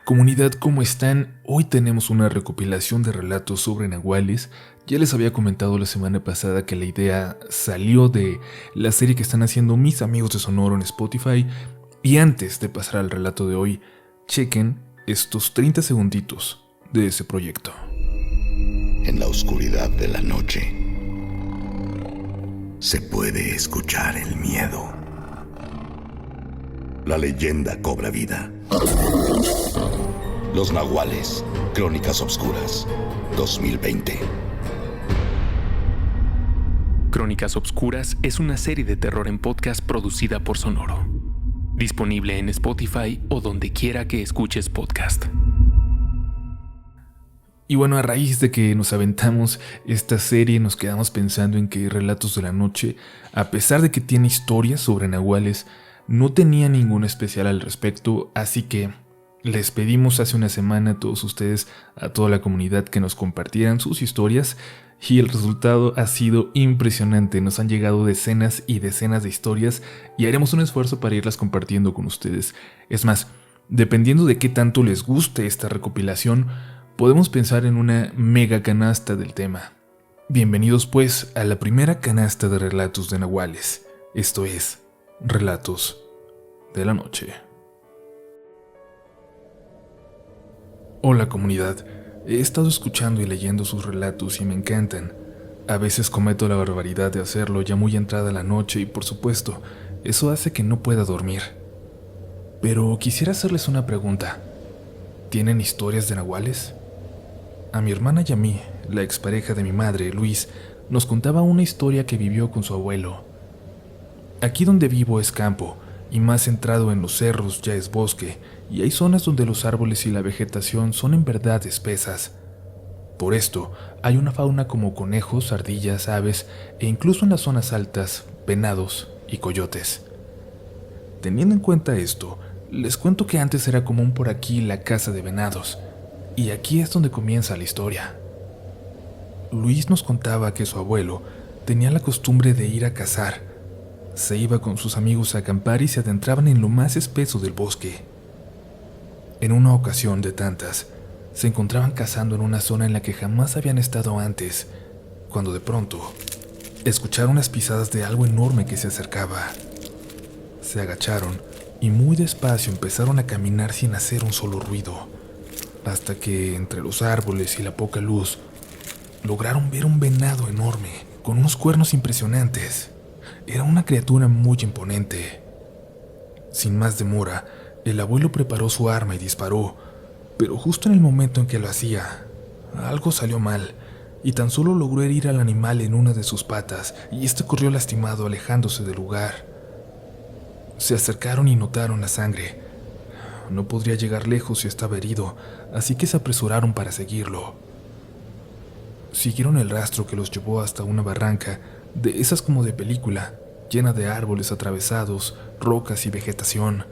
Comunidad, ¿cómo están? Hoy tenemos una recopilación de relatos sobre nahuales. Ya les había comentado la semana pasada que la idea salió de la serie que están haciendo mis amigos de Sonoro en Spotify. Y antes de pasar al relato de hoy, chequen estos 30 segunditos de ese proyecto. En la oscuridad de la noche se puede escuchar el miedo. La leyenda cobra vida. Los Nahuales, Crónicas Obscuras, 2020. Crónicas Obscuras es una serie de terror en podcast producida por Sonoro. Disponible en Spotify o donde quiera que escuches podcast. Y bueno, a raíz de que nos aventamos esta serie, nos quedamos pensando en que Relatos de la Noche, a pesar de que tiene historias sobre nahuales, no tenía ningún especial al respecto, así que les pedimos hace una semana a todos ustedes, a toda la comunidad, que nos compartieran sus historias y el resultado ha sido impresionante. Nos han llegado decenas y decenas de historias y haremos un esfuerzo para irlas compartiendo con ustedes. Es más, dependiendo de qué tanto les guste esta recopilación, podemos pensar en una mega canasta del tema. Bienvenidos pues a la primera canasta de relatos de nahuales. Esto es Relatos de la Noche. Hola comunidad, he estado escuchando y leyendo sus relatos y me encantan. A veces cometo la barbaridad de hacerlo ya muy entrada la noche y por supuesto, eso hace que no pueda dormir. Pero quisiera hacerles una pregunta. ¿Tienen historias de nahuales? A mi hermana y a mí, la expareja de mi madre, Luis, nos contaba una historia que vivió con su abuelo. Aquí donde vivo es campo, y más centrado en los cerros ya es bosque, y hay zonas donde los árboles y la vegetación son en verdad espesas. Por esto, hay una fauna como conejos, ardillas, aves, e incluso en las zonas altas, venados y coyotes. Teniendo en cuenta esto, les cuento que antes era común por aquí la caza de venados, y aquí es donde comienza la historia. Luis nos contaba que su abuelo tenía la costumbre de ir a cazar. Se iba con sus amigos a acampar y se adentraban en lo más espeso del bosque. En una ocasión de tantas, se encontraban cazando en una zona en la que jamás habían estado antes, cuando de pronto escucharon las pisadas de algo enorme que se acercaba. Se agacharon y muy despacio empezaron a caminar sin hacer un solo ruido, hasta que entre los árboles y la poca luz lograron ver un venado enorme con unos cuernos impresionantes. Era una criatura muy imponente. Sin más demora, el abuelo preparó su arma y disparó, pero justo en el momento en que lo hacía, algo salió mal, y tan solo logró herir al animal en una de sus patas, y este corrió lastimado alejándose del lugar. Se acercaron y notaron la sangre. No podría llegar lejos si estaba herido, así que se apresuraron para seguirlo. Siguieron el rastro que los llevó hasta una barranca, de esas como de película, llena de árboles atravesados, rocas y vegetación.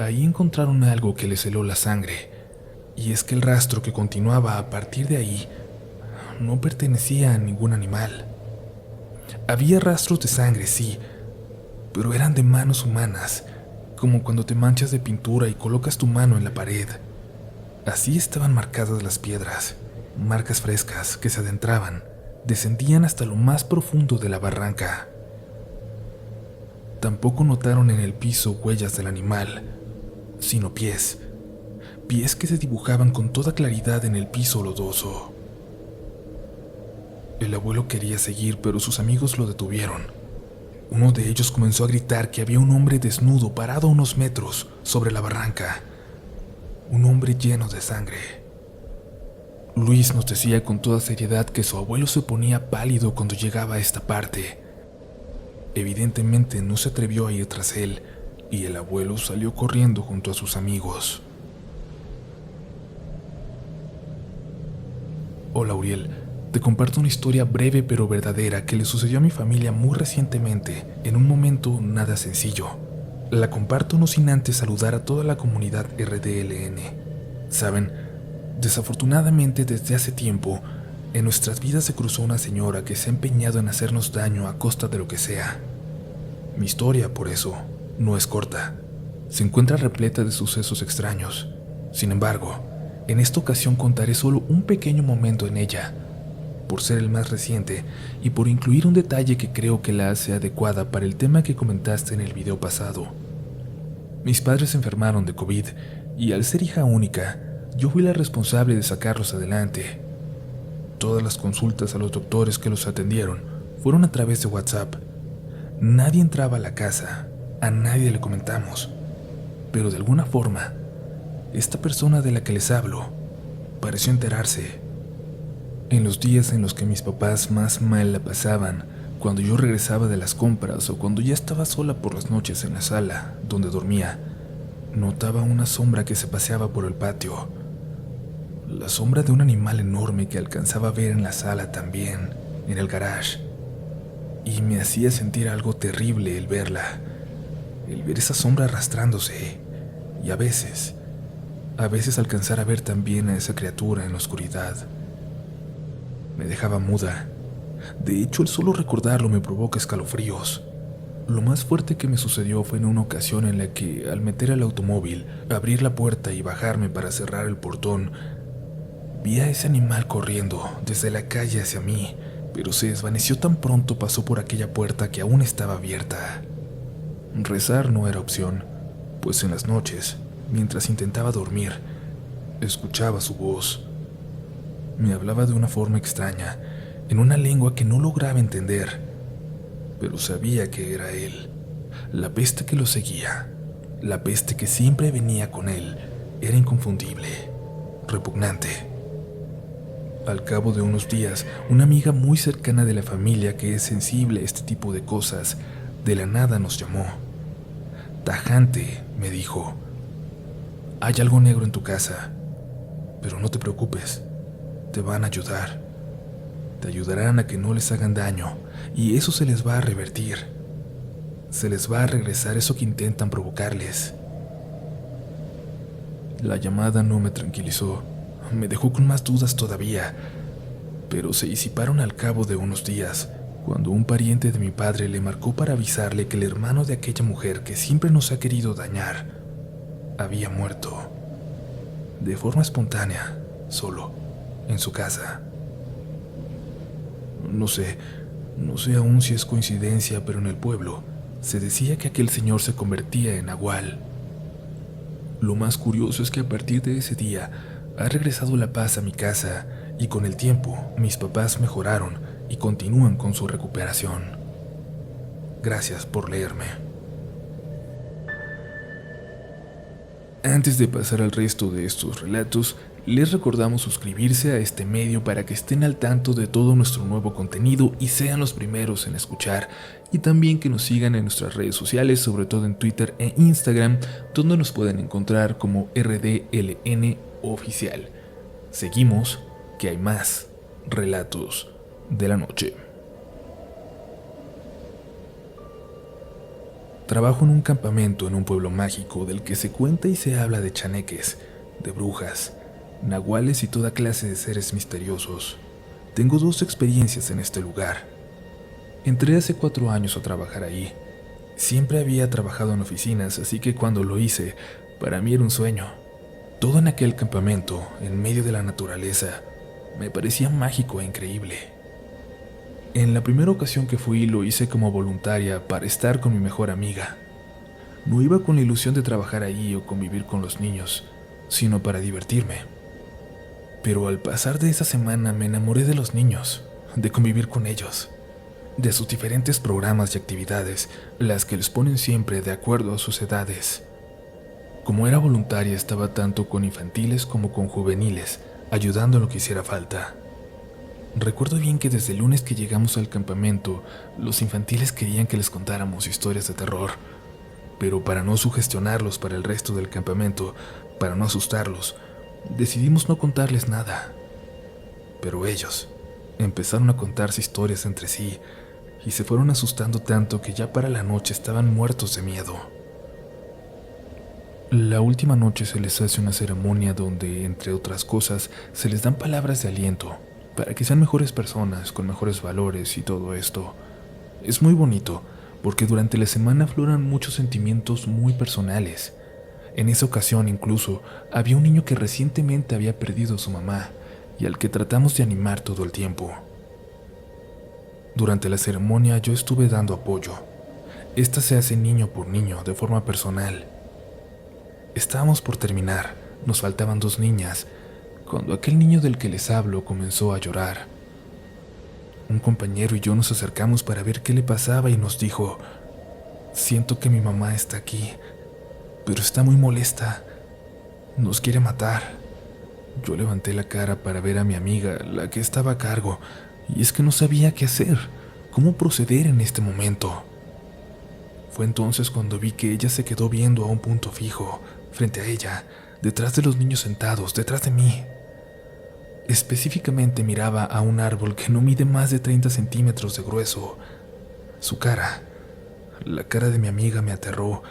Ahí encontraron algo que les heló la sangre, y es que el rastro que continuaba a partir de ahí no pertenecía a ningún animal. Había rastros de sangre, sí, pero eran de manos humanas, como cuando te manchas de pintura y colocas tu mano en la pared. Así estaban marcadas las piedras, marcas frescas que se adentraban, descendían hasta lo más profundo de la barranca. Tampoco notaron en el piso huellas del animal, sino pies que se dibujaban con toda claridad en el piso lodoso. El abuelo quería seguir, pero sus amigos lo detuvieron. Uno de ellos comenzó a gritar que había un hombre desnudo parado a unos metros sobre la barranca, un hombre lleno de sangre. Luis nos decía con toda seriedad que su abuelo se ponía pálido cuando llegaba a esta parte. Evidentemente no se atrevió a ir tras él, y el abuelo salió corriendo junto a sus amigos. Hola Uriel, te comparto una historia breve pero verdadera que le sucedió a mi familia muy recientemente, en un momento nada sencillo. La comparto no sin antes saludar a toda la comunidad RDLN. Saben, desafortunadamente desde hace tiempo, en nuestras vidas se cruzó una señora que se ha empeñado en hacernos daño a costa de lo que sea. Mi historia, por eso, no es corta. Se encuentra repleta de sucesos extraños, Sin embargo, en esta ocasión contaré solo un pequeño momento en ella, por ser el más reciente y por incluir un detalle que creo que la hace adecuada para el tema que comentaste en el video pasado. Mis padres se enfermaron de COVID y al ser hija única, yo fui la responsable de sacarlos adelante. Todas las consultas a los doctores que los atendieron fueron a través de WhatsApp. Nadie entraba a la casa, a nadie le comentamos, pero de alguna forma, esta persona de la que les hablo pareció enterarse. En los días en los que mis papás más mal la pasaban, cuando yo regresaba de las compras o cuando ya estaba sola por las noches en la sala donde dormía, notaba una sombra que se paseaba por el patio. La sombra de un animal enorme que alcanzaba a ver en la sala también, en el garage. Y me hacía sentir algo terrible el verla, el ver esa sombra arrastrándose y a veces alcanzar a ver también a esa criatura en la oscuridad. Me dejaba muda. De hecho, el solo recordarlo me provoca escalofríos. Lo más fuerte que me sucedió fue en una ocasión en la que, al meter el automóvil, abrir la puerta y bajarme para cerrar el portón, vi a ese animal corriendo desde la calle hacia mí, pero se desvaneció tan pronto pasó por aquella puerta que aún estaba abierta. Rezar no era opción, pues en las noches, mientras intentaba dormir, escuchaba su voz. Me hablaba de una forma extraña, en una lengua que no lograba entender, pero sabía que era él. La peste que lo seguía, la peste que siempre venía con él, era inconfundible, repugnante. Al cabo de unos días, una amiga muy cercana de la familia que es sensible a este tipo de cosas, de la nada nos llamó. Tajante, me dijo: hay algo negro en tu casa, pero no te preocupes. Te van a ayudar. Te ayudarán a que no les hagan daño y eso se les va a revertir. Se les va a regresar eso que intentan provocarles. La llamada no me tranquilizó, me dejó con más dudas todavía, pero se disiparon al cabo de unos días, cuando un pariente de mi padre le marcó para avisarle que el hermano de aquella mujer que siempre nos ha querido dañar había muerto. De forma espontánea, solo, en su casa. No sé aún si es coincidencia, pero en el pueblo se decía que aquel señor se convertía en nahual. Lo más curioso es que a partir de ese día ha regresado la paz a mi casa y con el tiempo mis papás mejoraron y continúan con su recuperación. Gracias por leerme. Antes de pasar al resto de estos relatos, les recordamos suscribirse a este medio para que estén al tanto de todo nuestro nuevo contenido y sean los primeros en escuchar, y también que nos sigan en nuestras redes sociales, sobre todo en Twitter e Instagram, donde nos pueden encontrar como RDLN Oficial. Seguimos, que hay más relatos de la noche. Trabajo en un campamento en un pueblo mágico del que se cuenta y se habla de chaneques, de brujas, nahuales y toda clase de seres misteriosos. Tengo 2 experiencias en este lugar. Entré hace 4 años a trabajar ahí. Siempre había trabajado en oficinas, así que cuando lo hice, para mí era un sueño. Todo en aquel campamento, en medio de la naturaleza, me parecía mágico e increíble. En la primera ocasión que fui lo hice como voluntaria para estar con mi mejor amiga. No iba con la ilusión de trabajar ahí o convivir con los niños, sino para divertirme. Pero al pasar de esa semana me enamoré de los niños, de convivir con ellos, de sus diferentes programas y actividades, las que les ponen siempre de acuerdo a sus edades. Como era voluntaria estaba tanto con infantiles como con juveniles, ayudando en lo que hiciera falta. Recuerdo bien que desde el lunes que llegamos al campamento, los infantiles querían que les contáramos historias de terror, pero para no sugestionarlos para el resto del campamento, para no asustarlos, decidimos no contarles nada. Pero ellos empezaron a contarse historias entre sí y se fueron asustando tanto que ya para la noche estaban muertos de miedo. La última noche se les hace una ceremonia donde, entre otras cosas, se les dan palabras de aliento para que sean mejores personas, con mejores valores y todo esto. Es muy bonito, porque durante la semana afloran muchos sentimientos muy personales. En esa ocasión incluso había un niño que recientemente había perdido a su mamá y al que tratamos de animar todo el tiempo. Durante la ceremonia yo estuve dando apoyo. Esta se hace niño por niño, de forma personal. Estábamos por terminar, nos faltaban 2 niñas, cuando aquel niño del que les hablo comenzó a llorar. Un compañero y yo nos acercamos para ver qué le pasaba y nos dijo: siento que mi mamá está aquí, pero está muy molesta, nos quiere matar. Yo levanté la cara para ver a mi amiga, la que estaba a cargo, y es que no sabía qué hacer, cómo proceder en este momento. Fue entonces cuando vi que ella se quedó viendo a un punto fijo, frente a ella, detrás de los niños sentados, detrás de mí. Específicamente miraba a un árbol que no mide más de 30 centímetros de grueso. Su cara, la cara de mi amiga, me aterró,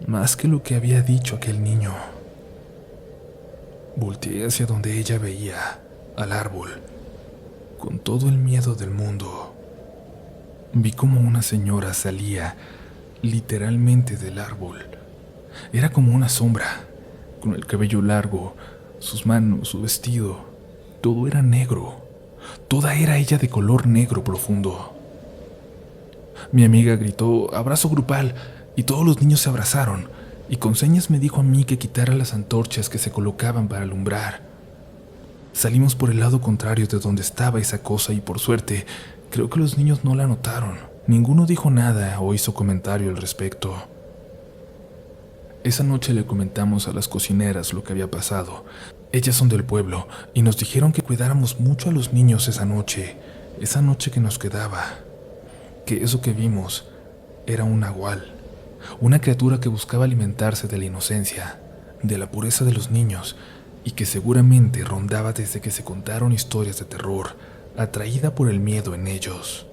más que lo que había dicho aquel niño. Volteé hacia donde ella veía, al árbol, con todo el miedo del mundo. Vi como una señora salía, literalmente, del árbol. Era como una sombra, con el cabello largo, sus manos, su vestido, todo era negro. Toda era ella de color negro profundo. Mi amiga gritó: abrazo grupal, y todos los niños se abrazaron, y con señas me dijo a mí que quitara las antorchas que se colocaban para alumbrar. Salimos por el lado contrario de donde estaba esa cosa y, por suerte, creo que los niños no la notaron. Ninguno dijo nada o hizo comentario al respecto. Esa noche le comentamos a las cocineras lo que había pasado. Ellas son del pueblo y nos dijeron que cuidáramos mucho a los niños esa noche que nos quedaba. Que eso que vimos era un nahual, una criatura que buscaba alimentarse de la inocencia, de la pureza de los niños, y que seguramente rondaba desde que se contaron historias de terror, atraída por el miedo en ellos.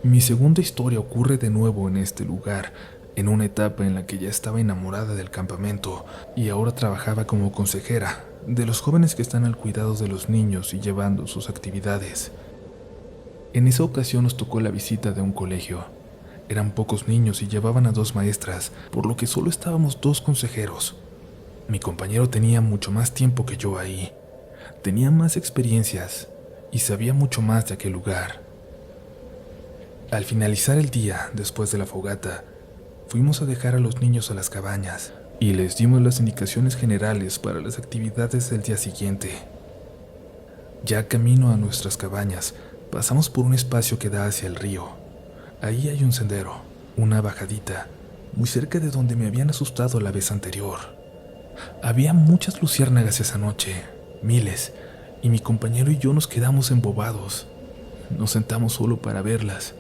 Mi segunda historia ocurre de nuevo en este lugar, en una etapa en la que ya estaba enamorada del campamento y ahora trabajaba como consejera de los jóvenes que están al cuidado de los niños y llevando sus actividades. En esa ocasión nos tocó la visita de un colegio. Eran pocos niños y llevaban a 2 maestras, por lo que solo estábamos 2 consejeros. Mi compañero tenía mucho más tiempo que yo ahí, tenía más experiencias y sabía mucho más de aquel lugar. Al finalizar el día, después de la fogata, fuimos a dejar a los niños a las cabañas y les dimos las indicaciones generales para las actividades del día siguiente. Ya camino a nuestras cabañas, pasamos por un espacio que da hacia el río. Ahí hay un sendero, una bajadita, muy cerca de donde me habían asustado la vez anterior. Había muchas luciérnagas esa noche, miles, y mi compañero y yo nos quedamos embobados. Nos sentamos solo para verlas.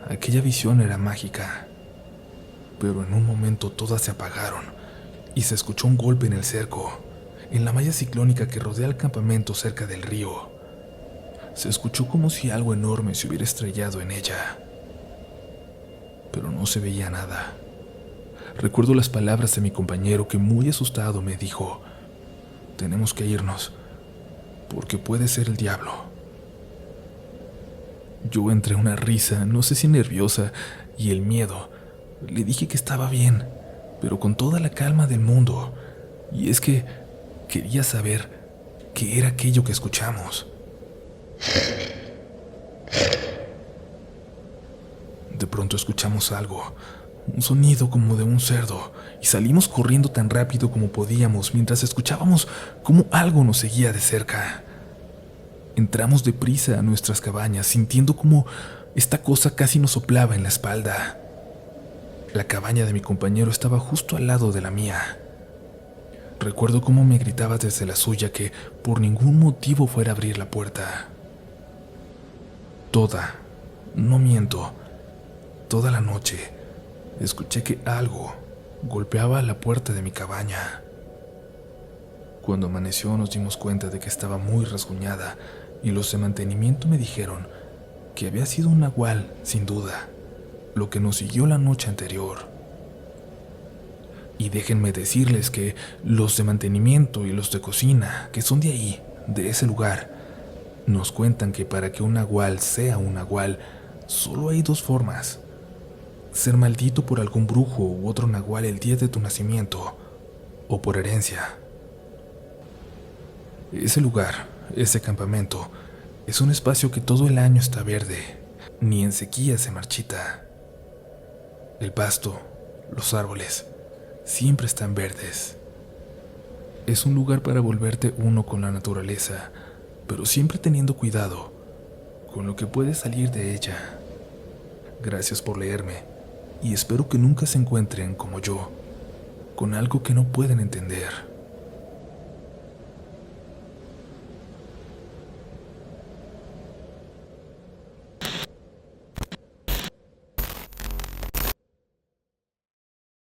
Aquella visión era mágica. Pero en un momento todas se apagaron y se escuchó un golpe en el cerco, en la malla ciclónica que rodea el campamento cerca del río. Se escuchó como si algo enorme se hubiera estrellado en ella, pero no se veía nada. Recuerdo las palabras de mi compañero que, muy asustado, me dijo: tenemos que irnos, porque puede ser el diablo. Yo, entre una risa, no sé si nerviosa, y el miedo, le dije que estaba bien, pero con toda la calma del mundo, y es que quería saber qué era aquello que escuchamos. De pronto escuchamos algo, un sonido como de un cerdo, y salimos corriendo tan rápido como podíamos mientras escuchábamos cómo algo nos seguía de cerca. Entramos deprisa a nuestras cabañas, sintiendo como esta cosa casi nos soplaba en la espalda. La cabaña de mi compañero estaba justo al lado de la mía. Recuerdo cómo me gritaba desde la suya que por ningún motivo fuera a abrir la puerta. No miento, toda la noche escuché que algo golpeaba la puerta de mi cabaña. Cuando amaneció nos dimos cuenta de que estaba muy rasguñada y los de mantenimiento me dijeron que había sido un nahual, sin duda, lo que nos siguió la noche anterior. Y déjenme decirles que los de mantenimiento y los de cocina, que son de ahí, de ese lugar, nos cuentan que para que un nahual sea un nahual, solo hay 2 formas: ser maldito por algún brujo u otro nahual el día de tu nacimiento, o por herencia. Ese lugar, ese campamento, es un espacio que todo el año está verde, ni en sequía se marchita. El pasto, los árboles, siempre están verdes. Es un lugar para volverte uno con la naturaleza, pero siempre teniendo cuidado con lo que puede salir de ella. Gracias por leerme, y espero que nunca se encuentren como yo, con algo que no pueden entender.